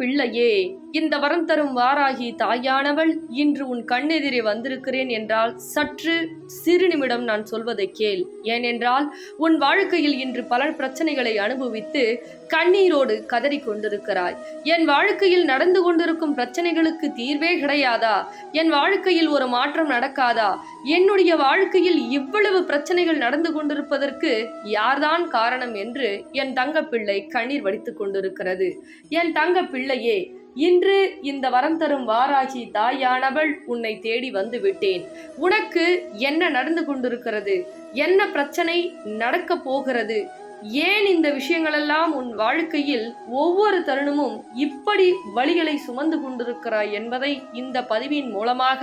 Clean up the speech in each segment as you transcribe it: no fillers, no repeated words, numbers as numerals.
பிள்ளையே, இந்த வரம் தரும் வாராகி தாயானவள் இன்று உன் கண்ணெதிரே வந்திருக்கிறேன் என்றால் சற்று சிறு நிமிடம் நான் சொல்வதை கேள். ஏனென்றால் உன் வாழ்க்கையில் இன்று பல பிரச்சனைகளை அனுபவித்து கண்ணீரோடு கதறி கொண்டிருக்கிறாய். என் வாழ்க்கையில் நடந்து கொண்டிருக்கும் பிரச்சனைகளுக்கு தீர்வே கிடையாதா? என் வாழ்க்கையில் ஒரு மாற்றம் நடக்காதா? என்னுடைய வாழ்க்கையில் இவ்வளவு பிரச்சனைகள் நடந்து கொண்டிருப்பதற்கு யார்தான் காரணம் என்று என் தங்கப்பிள்ளை கண்ணீர் வடித்துக் கொண்டிருக்கிறது. என் தங்க பிள்ளையே, இன்று இந்த வரம் தரும் வாராகி தாயானவள் உன்னை தேடி வந்து விட்டேன். உனக்கு என்ன நடந்து கொண்டிருக்கிறது? என்ன பிரச்சனை நடக்க போகிறது? ஏன் இந்த விஷயங்களெல்லாம் உன் வாழ்க்கையில் ஒவ்வொரு தருணமும் இப்படி வழிகளை சுமந்து கொண்டிருக்கிறாய் என்பதை இந்த பதிவின் மூலமாக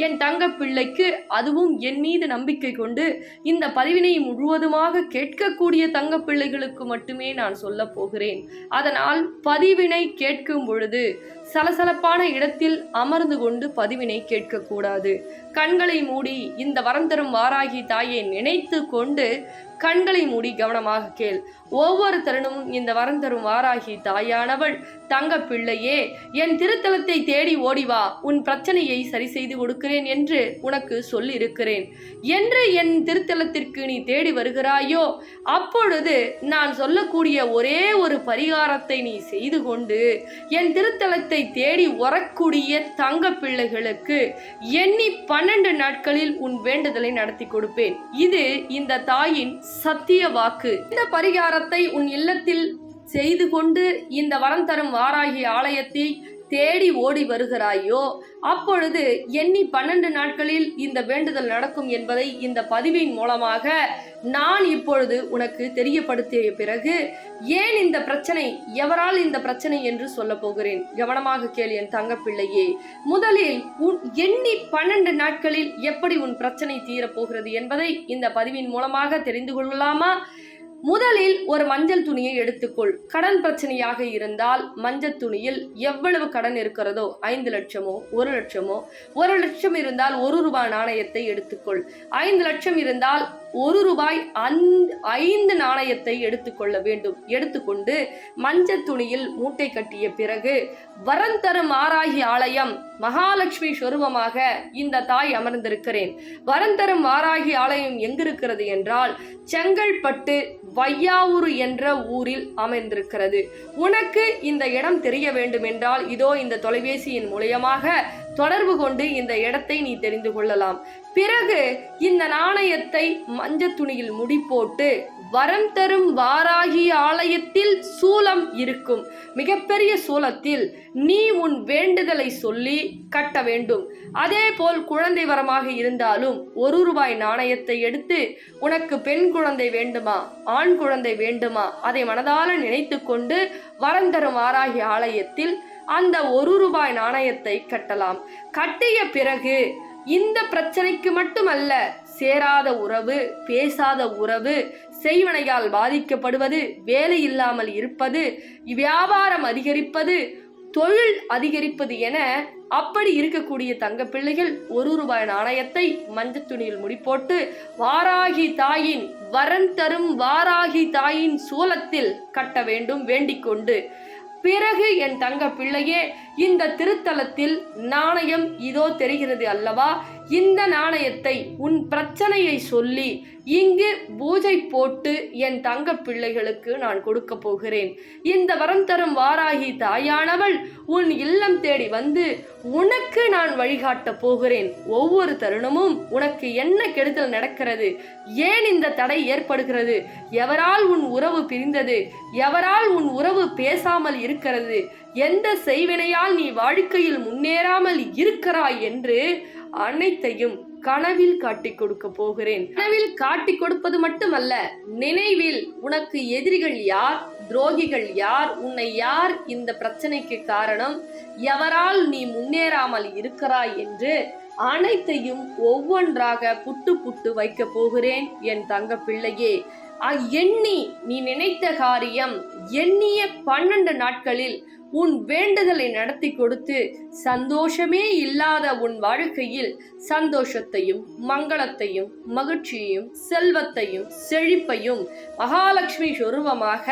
என் தங்க பிள்ளைக்கு, அதுவும் என் மீது நம்பிக்கை கொண்டு இந்த பதிவினை முழுவதுமாக கேட்கக்கூடிய தங்க பிள்ளைகளுக்கு மட்டுமே நான் சொல்ல போகிறேன். அதனால் பதிவினை கேட்கும் பொழுது சலசலப்பான இடத்தில் அமர்ந்து கொண்டு பதிவினை கேட்கக்கூடாது. கண்களை மூடி இந்த வரம் தரும் வாராகி தாயை நினைத்து கொண்டு கண்களை மூடி கவனமாக கேள். ஒவ்வொரு தருணமும் இந்த வரம் தரும் வாராகி தாயானவள், தங்க பிள்ளையே, என் திருத்தலத்தை தேடி ஓடிவா, உன் பிரச்சனையை சரி செய்து கொடுக்கிறேன் என்று உனக்கு சொல்லி இருக்கிறேன் என்று என் திருத்தலத்திற்கு நீ தேடி வருகிறாயோ, அப்பொழுது நான் சொல்லக்கூடிய ஒரே ஒரு பரிகாரத்தை நீ செய்து கொண்டு என் திருத்தலத்தை தேடி வரக்கூடிய தங்க பிள்ளைகளுக்கு எண்ணி 12 நாட்களில் உன் வேண்டுதலை நடத்தி கொடுப்பேன். இது இந்த தாயின் சத்திய வாக்கு. இந்த பரிகாரத்தை உன் இல்லத்தில் செய்து கொண்டு இந்த வரம் தரும் வாராகி ஆலயத்தை தேடி ஓடி வருகிறாயோ, அப்பொழுது எண்ணி 12 நாட்களில் இந்த வேண்டுதல் நடக்கும் என்பதை இந்த பதிவின் மூலமாக நான் இப்பொழுது உனக்கு தெரியப்படுத்திய பிறகு, ஏன் இந்த பிரச்சனை, எவரால் இந்த பிரச்சனை என்று சொல்ல போகிறேன். கவனமாக கேள் என் தங்க பிள்ளையே. முதலில் எண்ணி 12 நாட்களில் எப்படி உன் பிரச்சனை தீரப்போகிறது என்பதை இந்த பதிவின் மூலமாக தெரிந்து கொள்ளலாமா? முதலில் ஒரு மஞ்சள் துணியை எடுத்துக்கொள். கடன் பிரச்சனையாக இருந்தால் மஞ்சள் துணியில் எவ்வளவு கடன் இருக்கிறதோ, 5 லட்சமோ 1 லட்சமோ, 1 லட்சம் இருந்தால் 1 ரூபாய் நாணயத்தை எடுத்துக்கொள். 5 லட்சம் இருந்தால் 1 ரூபாய் 5 நாணயத்தை எடுத்துக்கொள்ள வேண்டும். எடுத்துக்கொண்டு மஞ்சள் துணியில் மூட்டை கட்டிய பிறகு வரம் தரும் வாராகி ஆலயம் மகாலட்சுமி சொரூபமாக இந்த தாய் அமர்ந்திருக்கிறேன். வரம் தரும் வாராகி ஆலயம் எங்கிருக்கிறது என்றால் செங்கல்பட்டு வையாவூர் என்ற ஊரில் அமைந்திருக்கிறது. உனக்கு இந்த இடம் தெரிய வேண்டும் என்றால் இதோ இந்த தொலைபேசியின் மூலமாக தொடர்பு கொண்டு இந்த இடத்தை நீ தெரிந்து கொள்ளலாம். பிறகு இந்த நாணயத்தை மஞ்சள் துணியில் முடி போட்டு வரம் தரும் வாராகி ஆலயத்தில் சூலம் இருக்கும். மிகப்பெரிய சூலத்தில் நீ உன் வேண்டுதலை சொல்லி கட்ட வேண்டும். அதே போல் குழந்தை வரமாக இருந்தாலும் 1 ரூபாய் நாணயத்தை எடுத்து, உனக்கு பெண் குழந்தை வேண்டுமா, ஆண் குழந்தை வேண்டுமா, அதை மனதால நினைத்து கொண்டு வரம் தரும் வாராகி ஆலயத்தில் அந்த 1 ரூபாய் நாணயத்தை கட்டலாம். கட்டிய பிறகு இந்த பிரச்சனைக்கு மட்டுமல்ல, சேராத உறவு, பேசாத உறவு, செய்வனையால் பாதிக்கப்படுவது, வேலை இல்லாமல் இருப்பது, வியாபாரம் அதிகரிப்பது, தொழில் அதிகரிப்பது என அப்படி இருக்கக்கூடிய தங்க பிள்ளைகள் 1 ரூபாய் நாணயத்தை மஞ்சள் துணியில் முடிப்போட்டு வாராகி தாயின், வரம் தரும் வாராகி தாயின் சூலத்தில் கட்ட வேண்டும் வேண்டிக் கொண்டு, பிறகு என் தங்க பிள்ளையே, இந்த திருத்தலத்தில் நாணயம் இதோ தெரிகிறது அல்லவா? இந்த நாணயத்தை உன் பிரச்சனையை சொல்லி இங்கு பூஜை போட்டு என் தங்க பிள்ளைகளுக்கு நான் கொடுக்க போகிறேன். இந்த வரம் தரும் வாராகி தாயானவள் உன் இல்லம் தேடி வந்து உனக்கு நான் வழிகாட்ட போகிறேன். ஒவ்வொரு தருணமும் உனக்கு என்ன கெடுதல் நடக்கிறது, ஏன் இந்த தடை ஏற்படுகிறது, எவரால் உன் உறவு பிரிந்தது, எவரால் உன் உறவு பேசாமல் இருக்கிறது, எந்த செய்வினையால் நீ வாழ்க்கையில் முன்னேறாமல் இருக்கிறாய் என்று அனைத்தையும் கனவில் காட்டி கொடுக்க போகிறேன். கனவில் காட்டி கொடுப்பது மட்டுமல்ல, நினைவில் உனக்கு எதிரிகள் யார், துரோகிகள் யார், உன்னை யார் இந்த பிரச்சனைக்கு காரணம், எவரால் நீ முன்னேறாமல் இருக்கிறாய் என்று அனைத்தையும் ஒவ்வொன்றாக புட்டு புட்டு வைக்க போகிறேன் என் தங்க பிள்ளையே. எண்ணி நீ நினைத்த காரியம் எண்ணிய 12 நாட்களில் உன் வேண்டுதலை நடத்தி கொடுத்து சந்தோஷமே இல்லாத உன் வாழ்க்கையில் சந்தோஷத்தையும் மங்களத்தையும் மகிழ்ச்சியையும் செல்வத்தையும் செழிப்பையும் மகாலட்சுமி சொரூபமாக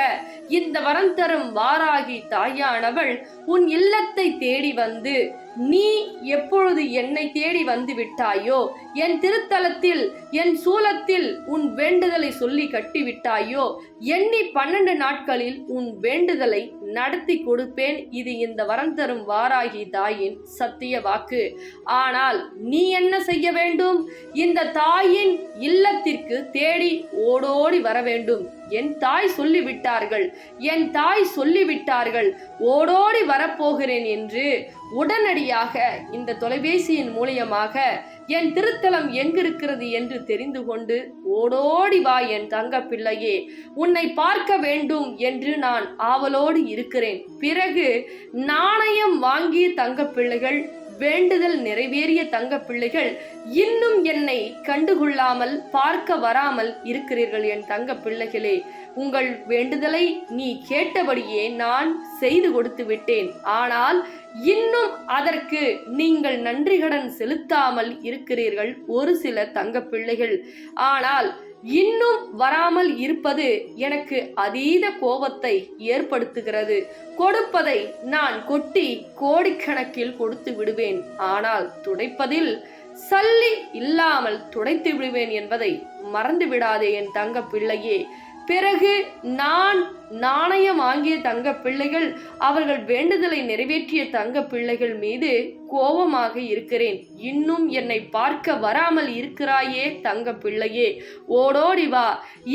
இந்த வரம் தரும் வாராகி தாயானவள் உன் இல்லத்தை தேடி வந்து, நீ எப்பொழுது என்னை தேடி வந்து விட்டாயோ, என் திருத்தலத்தில் என் சூலத்தில் உன் வேண்டுதலை சொல்லி கட்டிவிட்டாயோ, எண்ணி 12 நாட்களில் உன் வேண்டுதலை நடத்தி கொடுப்பேன். இது இந்த வரம் தரும் வாராகி தாயின் சத்திய வாக்கு. ஆனால் நீ என்ன செய்ய வேண்டும்? இந்த தாயின் இல்லத்திற்கு தேடி ஓடோடி வர வேண்டும். என் தாய் சொல்லிவிட்டார்கள், என் தாய் சொல்லிவிட்டார்கள், ஓடோடி வரப்போகிறேன் என்று உடனடியாக இந்த தொலைபேசியின் மூலியமாக என் திருத்தலம் எங்கிருக்கிறது என்று தெரிந்து கொண்டு ஓடோடி வா என் தங்க பிள்ளையே, உன்னை பார்க்க வேண்டும் என்று நான் ஆவலோடு இருக்கிறேன். பிறகு நாணயம் வாங்கிய தங்க பிள்ளைகள், வேண்டுதல் நிறைவேறிய தங்க பிள்ளைகள் இன்னும் என்னை கண்டுகொள்ளாமல் பார்க்க வராமல் இருக்கிறீர்கள். என் தங்க பிள்ளைகளே, உங்கள் வேண்டுதலை நீ கேட்டபடியே நான் செய்து கொடுத்து விட்டேன். ஆனால் இன்னும் அதற்கு நீங்கள் நன்றிகடன் செலுத்தாமல் இருக்கிறீர்கள் ஒரு சில தங்க பிள்ளைகள். ஆனால் இன்னும் வராமல் இருப்பது எனக்கு அதீத கோபத்தை ஏற்படுத்துகிறது. கொடுப்பதை நான் கொட்டி கோடிக்கணக்கில் கொடுத்து விடுவேன், ஆனால் துடைப்பதில் சல்லி இல்லாமல் துடைத்து விடுவேன் என்பதை மறந்து விடாதே என் தங்க பிள்ளையே. பிறகு நான் நாணயம் வாங்கிய தங்க பிள்ளைகள், அவர்கள் வேண்டுதலை நிறைவேற்றிய தங்க பிள்ளைகள் மீது கோபமாக இருக்கிறேன். இன்னும் என்னை பார்க்க வராமல் இருக்கிறாயே தங்க பிள்ளையே, ஓடோடி வா.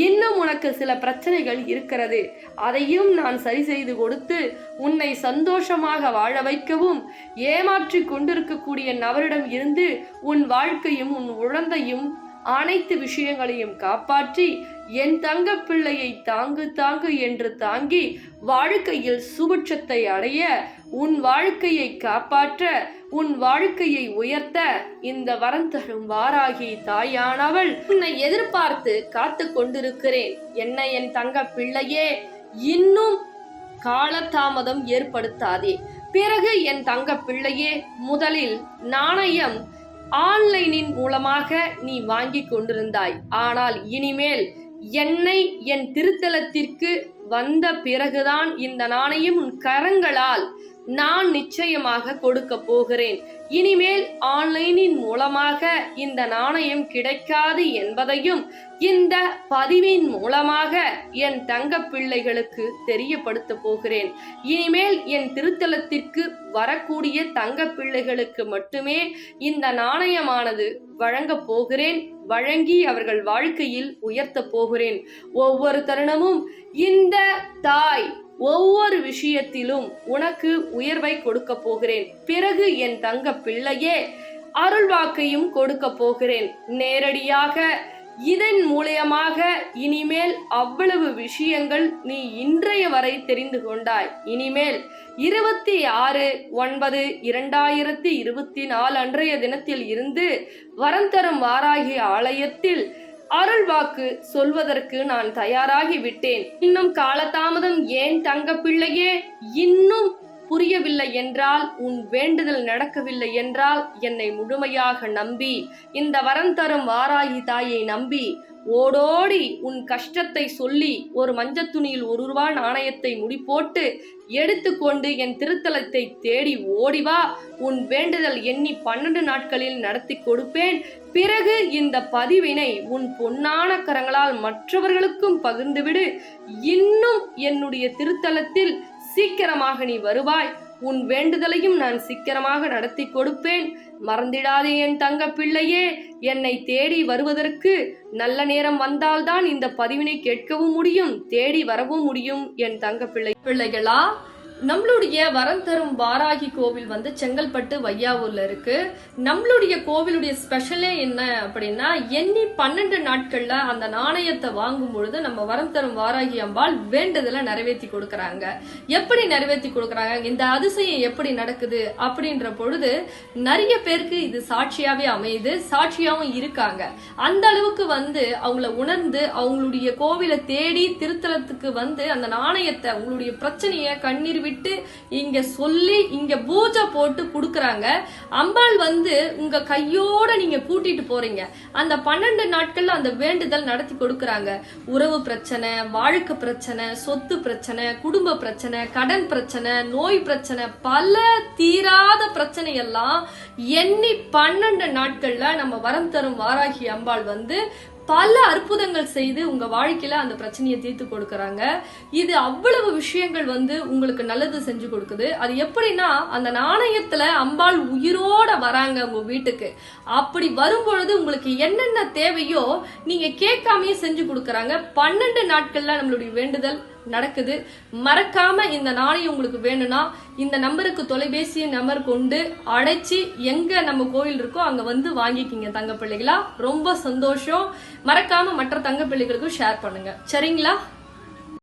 இன்னும் உனக்கு சில பிரச்சனைகள் இருக்கிறது, அதையும் நான் சரி செய்து கொடுத்து உன்னை சந்தோஷமாக வாழ வைக்கவும், ஏமாற்றி கொண்டிருக்கக்கூடிய நபரிடம் இருந்து உன் வாழ்க்கையும் உன் உழந்தையும் அனைத்து விஷயங்களையும் காப்பாற்றி என் தங்க பிள்ளையை தாங்கு தாங்கு என்று தாங்கி வாழ்க்கையில் சுபிட்சத்தை அடைய, உன் வாழ்க்கையை காப்பாற்ற, உன் வாழ்க்கையை உயர்த்த இந்த வரம் தரும் வாராகி தாயானவள் உன்னை எதிர்பார்த்து காத்து கொண்டிருக்கிறேன். என்ன என் தங்க பிள்ளையே, இன்னும் காலதாமதம் ஏற்படுத்தாதே. பிறகு என் தங்க பிள்ளையே, முதலில் நாணயம் ஆன்லைனின் மூலமாக நீ வாங்கி கொண்டிருந்தாய். ஆனால் இனிமேல் என்னை என் திருத்தலத்திற்கு வந்த பிறகுதான் இந்த நாணயம் உன் கரங்களால் நான் நிச்சயமாக கொடுக்க போகிறேன். இனிமேல் ஆன்லைனின் மூலமாக இந்த நாணயம் கிடைக்காது என்பதையும் இந்த பதிவின் மூலமாக என் தங்க பிள்ளைகளுக்கு தெரியப்படுத்த போகிறேன். இனிமேல் என் திருத்தலத்திற்கு வரக்கூடிய தங்க பிள்ளைகளுக்கு மட்டுமே இந்த நாணயமானது வழங்க போகிறேன். வழங்கி அவர்கள் வாழ்க்கையில் உயர்த்த போகிறேன். ஒவ்வொரு தருணமும் இந்த தாய் ஒவ்வொரு விஷயத்திலும் உனக்கு உயர்வை கொடுக்க போகிறேன். பிறகு என் தங்க பிள்ளையே, அருள்வாக்கையும் கொடுக்க போகிறேன் நேரடியாக. இதன் மூலமாக இனிமேல் அவ்வளவு விஷயங்கள் நீ இன்றைய வரை தெரிந்து கொண்டாய். இனிமேல் 26/9/2024 அன்றைய தினத்தில் இருந்து வரம் தரும் வாராகி ஆலயத்தில் அருள்வாக்கு சொல்வதற்கு நான் தயாராகி விட்டேன். இன்னும் காலதாமதம் ஏன் தங்க பிள்ளையே? இன்னும் புரியவில்லை என்றால், உன் வேண்டுதல் நடக்கவில்லை என்றால் என்னை முழுமையாக நம்பி, இந்த வரம் தரும் வாராகி தாயை நம்பி ஓடோடி உன் கஷ்டத்தை சொல்லி ஒரு மஞ்சள் துணியில் 1 ரூபாய் நாணயத்தை முடி போட்டு எடுத்துக்கொண்டு என் திருத்தலத்தை தேடி ஓடிவா. உன் வேண்டுதல் எண்ணி 12 நாட்களில் நடத்தி கொடுப்பேன். பிறகு இந்த பதிவினை உன் பொன்னான கரங்களால் மற்றவர்களுக்கும் பகிர்ந்துவிடு. இன்னும் என்னுடைய திருத்தலத்தில் சீக்கிரமாக நீ வருவாய். உன் வேண்டுதலையும் நான் சீக்கிரமாக நடத்தி கொடுப்பேன். மறந்திடாதே என் தங்க பிள்ளையே, என்னை தேடி வருவதற்கு நல்ல நேரம் வந்தால்தான் இந்த பதிவினை கேட்கவும் முடியும், தேடி வரவும் முடியும். என் தங்க பிள்ளைகளா, நம்மளுடைய வரம் தரும் வாராகி கோவில் வந்து செங்கல்பட்டு வையாவூர்ல இருக்கு. நம்மளுடைய கோவிலுடைய ஸ்பெஷலே என்ன அப்படின்னா, எண்ணி 12 நாட்கள்ல அந்த நாணயத்தை வாங்கும் பொழுது நம்ம வரம் தரும் வாராகி அம்பாள் வேண்டுதலை நிறைவேற்றி கொடுக்கறாங்க. எப்படி நிறைவேற்றி கொடுக்கறாங்க, இந்த அதிசயம் எப்படி நடக்குது அப்படின்ற பொழுது நிறைய பேருக்கு இது சாட்சியாவே அமையுது, சாட்சியாவும் இருக்காங்க. அந்த அளவுக்கு வந்து அவங்கள உணர்ந்து அவங்களுடைய கோவிலை தேடி திருத்தலத்துக்கு வந்து அந்த நாணயத்தை, அவங்களுடைய பிரச்சனைய கண்ணீர் விட்டு இங்க சொல்லி இங்க பூஜை போட்டு கொடுக்கறாங்க. அம்பாள் வந்து உங்க கையோட நீங்க கூட்டிட்டு போறீங்க. அந்த 12 நாட்கள்ல அந்த வேண்டுதல் நடத்தி கொடுக்கறாங்க. உறவு பிரச்சனை, வாழ்க்கை பிரச்சனை, சொத்து பிரச்சனை, குடும்ப பிரச்சனை, கடன் பிரச்சனை, நோய் பிரச்சனை, பல தீராத பிரச்சனை எல்லாம் எண்ணி 12 நாட்கள்ல நம்ம வரம் தரும் வாராகி அம்பாள் வந்து பல அற்புதங்கள் செய்து உங்க வாழ்க்கையில அந்த பிரச்சனையை தீர்த்து கொடுக்கறாங்க. இது அவ்வளவு விஷயங்கள் வந்து உங்களுக்கு நல்லது செஞ்சு கொடுக்குது. அது எப்படின்னா, அந்த நாணயத்துல அம்பாள் உயிரோட வராங்க உங்க வீட்டுக்கு. அப்படி வரும்பொழுது உங்களுக்கு என்னென்ன தேவையோ நீங்க கேட்காமயே செஞ்சு கொடுக்கறாங்க. 12 நாட்கள்ல நம்மளுடைய வேண்டுதல் நடக்குது. மறக்காம இந்த நாணயம் உங்களுக்கு வேணும்னா இந்த நம்பருக்கு தொலைபேசி நம்பர் கொண்டு அழைச்சி எங்க நம்ம கோயில் இருக்கோ அங்க வந்து வாங்கிக்கிங்க தங்க பிள்ளைகளா. ரொம்ப சந்தோஷம். மறக்காம மற்ற தங்க பிள்ளைகளுக்கும் ஷேர் பண்ணுங்க. சரிங்களா?